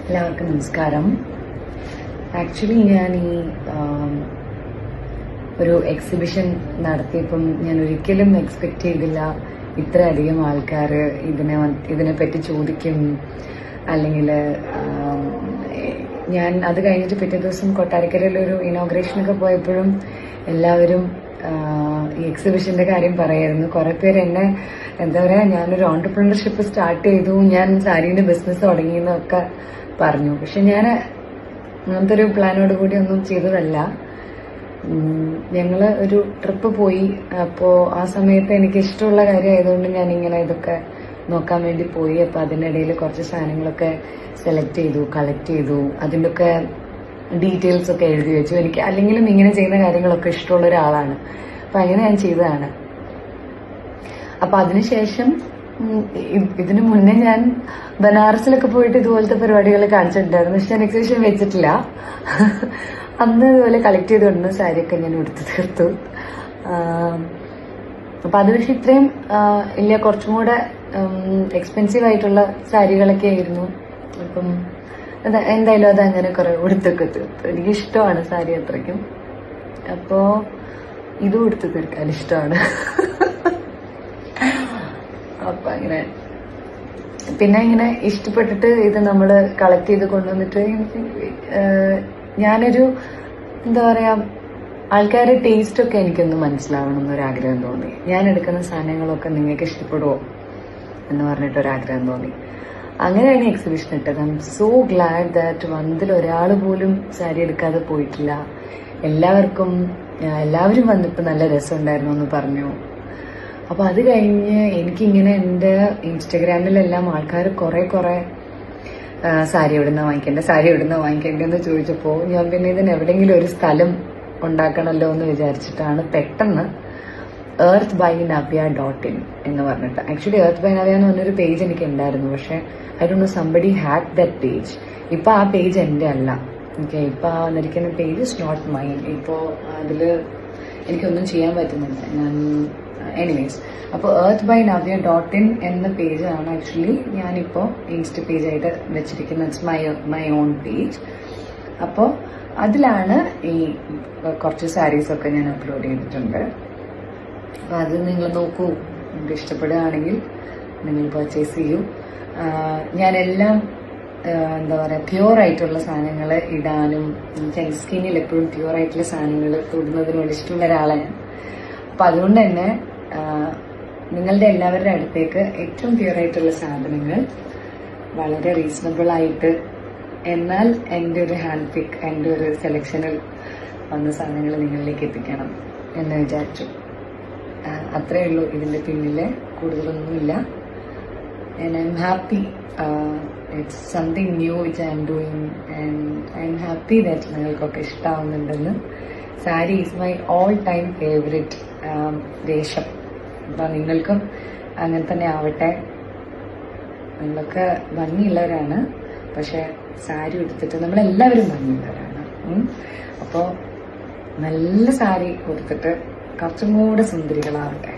എല്ലാവർക്കും നമസ്കാരം. ആക്ച്വലി ഞാൻ ഈ ഒരു എക്സിബിഷൻ നടത്തിയപ്പം ഞാൻ ഒരിക്കലും എക്സ്പെക്ട് ചെയ്തില്ല ഇത്രയധികം ആൾക്കാർ ഇതിനെപ്പറ്റി ചോദിക്കും. അല്ലെങ്കിൽ ഞാൻ അത് കഴിഞ്ഞിട്ട് പിറ്റേ ദിവസം കൊട്ടാരക്കരയിലൊരു ഇനോഗ്രേഷനൊക്കെ പോയപ്പോഴും എല്ലാവരും ഈ എക്സിബിഷന്റെ കാര്യം പറയായിരുന്നു. കുറെ പേര് എന്നെ എന്താ പറയാ, ഞാനൊരു ഓൺടർപ്രണർഷിപ്പ് സ്റ്റാർട്ട് ചെയ്തു, ഞാൻ സാരീന്റെ ബിസിനസ് തുടങ്ങിയെന്നൊക്കെ പറഞ്ഞു. പക്ഷെ ഞാൻ അങ്ങനത്തെ ഒരു പ്ലാനോട് കൂടി ഒന്നും ചെയ്തതല്ല. ഞങ്ങള് ഒരു ട്രിപ്പ് പോയി. അപ്പോ ആ സമയത്ത് എനിക്ക് ഇഷ്ടമുള്ള കാര്യമായതുകൊണ്ട് ഞാൻ ഇങ്ങനെ ഇതൊക്കെ നോക്കാൻ വേണ്ടി പോയി. അപ്പൊ അതിനിടയിൽ കുറച്ച് സാധനങ്ങളൊക്കെ സെലക്ട് ചെയ്തു, കളക്ട് ചെയ്തു, അതിൻ്റെ ഒക്കെ ഡീറ്റെയിൽസ് ഒക്കെ എഴുതി വെച്ചു. എനിക്ക് അല്ലെങ്കിലും ഇങ്ങനെ ചെയ്യുന്ന കാര്യങ്ങളൊക്കെ ഇഷ്ടമുള്ള ഒരാളാണ്. അപ്പൊ അങ്ങനെ ഞാൻ ചെയ്തതാണ്. അപ്പൊ അതിനുശേഷം ഇതിനു മുന്നേ ഞാൻ ബനാറസിലൊക്കെ പോയിട്ട് ഇതുപോലത്തെ പരിപാടികൾ കാണിച്ചിട്ടുണ്ടായിരുന്നു. പക്ഷെ ഞാൻ എക്സിബിഷൻ വെച്ചിട്ടില്ല. അന്ന് ഇതുപോലെ കളക്ട് ചെയ്ത് കൊണ്ടുവന്ന സാരിയൊക്കെ ഞാൻ എടുത്തു തീർത്തു. അപ്പൊ അത് പക്ഷെ ഇത്രയും ഇല്ല, കുറച്ചും കൂടെ എക്സ്പെൻസീവ് ആയിട്ടുള്ള സാരികളൊക്കെ ആയിരുന്നു. അപ്പം എന്തായാലും അത് അങ്ങനെ കുറെ ഉടുത്തൊക്കെ തീർത്തു. എനിക്ക് ഇഷ്ടമാണ് സാരി അത്രയ്ക്കും. അപ്പോ ഇതും ഉടുത്ത് തീർക്കാൻ ഇഷ്ടമാണ്. അപ്പൊ അങ്ങനെ പിന്നെ ഇങ്ങനെ ഇഷ്ടപ്പെട്ടിട്ട് ഇത് നമ്മൾ കളക്ട് ചെയ്ത് കൊണ്ടുവന്നിട്ട് ഞാനൊരു എന്താ പറയാ, ആൾക്കാരുടെ ടേസ്റ്റ് ഒക്കെ എനിക്കൊന്ന് മനസ്സിലാവണം എന്നൊരാഗ്രഹം തോന്നി. ഞാൻ എടുക്കുന്ന സാധനങ്ങളൊക്കെ നിങ്ങൾക്ക് ഇഷ്ടപ്പെടുമോ എന്ന് പറഞ്ഞിട്ടൊരാഗ്രഹം തോന്നി. അങ്ങനെയാണ് എക്സിബിഷൻ ഇട്ടത്. I M so GLAAD that വന്നതിൽ ഒരാൾ പോലും സാരി എടുക്കാതെ പോയിട്ടില്ല. എല്ലാവരും വന്നിട്ട് നല്ല രസമുണ്ടായിരുന്നു എന്ന് പറഞ്ഞു. അപ്പൊ അത് കഴിഞ്ഞ് എനിക്കിങ്ങനെ എന്റെ ഇൻസ്റ്റഗ്രാമിലെല്ലാം ആൾക്കാർ കുറെ സാരി എവിടുന്ന വാങ്ങിക്കേണ്ടെന്ന് ചോദിച്ചപ്പോ ഞാൻ പിന്നെ ഇതിന് എവിടെയെങ്കിലും ഒരു സ്ഥലം ഉണ്ടാക്കണമല്ലോ എന്ന് വിചാരിച്ചിട്ടാണ് പെട്ടെന്ന് earthbynavya.in എന്ന് പറഞ്ഞിട്ട്, ആക്ച്വലി എർത്ത് ബൈ നവ്യ എന്ന് പറഞ്ഞൊരു പേജ് എനിക്ക് ഉണ്ടായിരുന്നു. പക്ഷെ I don't know, somebody hack that page. ഇപ്പൊ ആ പേജ് എന്റെ അല്ല. ഓക്കെ, ഇപ്പൊ ആ വന്നിരിക്കുന്ന പേജ് ഇസ് നോട്ട് മൈൻ. ഇപ്പോ അതില് എനിക്കൊന്നും ചെയ്യാൻ പറ്റുന്നില്ല. ഞാൻ എനിവേസ്, അപ്പോൾ earthbynavya.in എന്ന പേജാണ് ആക്ച്വലി ഞാനിപ്പോ ഇൻസ്റ്റ പേജായിട്ട് വെച്ചിരിക്കുന്നത്. It's my own page. അപ്പോൾ അതിലാണ് ഈ കുറച്ച് സാരീസ് ഒക്കെ ഞാൻ അപ്ലോഡ് ചെയ്തിട്ടുണ്ട്. അപ്പൊ അത് നിങ്ങൾ നോക്കൂ, നിങ്ങൾക്ക് ഇഷ്ടപ്പെടുകയാണെങ്കിൽ നിങ്ങൾ പർച്ചേസ് ചെയ്യൂ. ഞാനെല്ലാം എന്താ പറയാ, പ്യുവർ ആയിട്ടുള്ള സാധനങ്ങൾ ഇടാനും എനിക്ക് സ്കിന്നിൽ എപ്പോഴും പ്യുവർ ആയിട്ടുള്ള സാധനങ്ങൾ തൊടുന്നതിന് വേണ്ടി ഇഷ്ടമുള്ള ഒരാളാണ്. അപ്പൊ അതുകൊണ്ട് തന്നെ നിങ്ങളുടെ എല്ലാവരുടെ അടുത്തേക്ക് ഏറ്റവും പ്യുവർ ആയിട്ടുള്ള സാധനങ്ങൾ വളരെ റീസണബിൾ ആയിട്ട്, എന്നാൽ എൻ്റെ ഒരു ഹാൻഡ് പിക്ക്, എൻ്റെ ഒരു സെലക്ഷനിൽ വന്ന സാധനങ്ങൾ നിങ്ങളിലേക്ക് എത്തിക്കണം എന്ന് വിചാരിച്ചു. അത്രേ ഉള്ളൂ ഇതിന്റെ പിന്നില്, കൂടുതലൊന്നുമില്ല. And I'm happy. It's something new which I'm doing and I'm happy that നിങ്ങൾക്കൊക്കെ ഇഷ്ടമാവുന്നുണ്ടെന്ന്. Sari is my all time favourite വേഷം. അപ്പൊ നിങ്ങൾക്കും അങ്ങനെ തന്നെ ആവട്ടെ. നിങ്ങളൊക്കെ ഭംഗിയുള്ളവരാണ്, പക്ഷെ സാരി ഉടുത്തിട്ട് നമ്മളെല്ലാവരും ഭംഗിയുള്ളവരാണ്. അപ്പോൾ നല്ല സാരി ഉടുത്തിട്ട് കുറച്ചും കൂടെ സുന്ദരികളാവട്ടെ.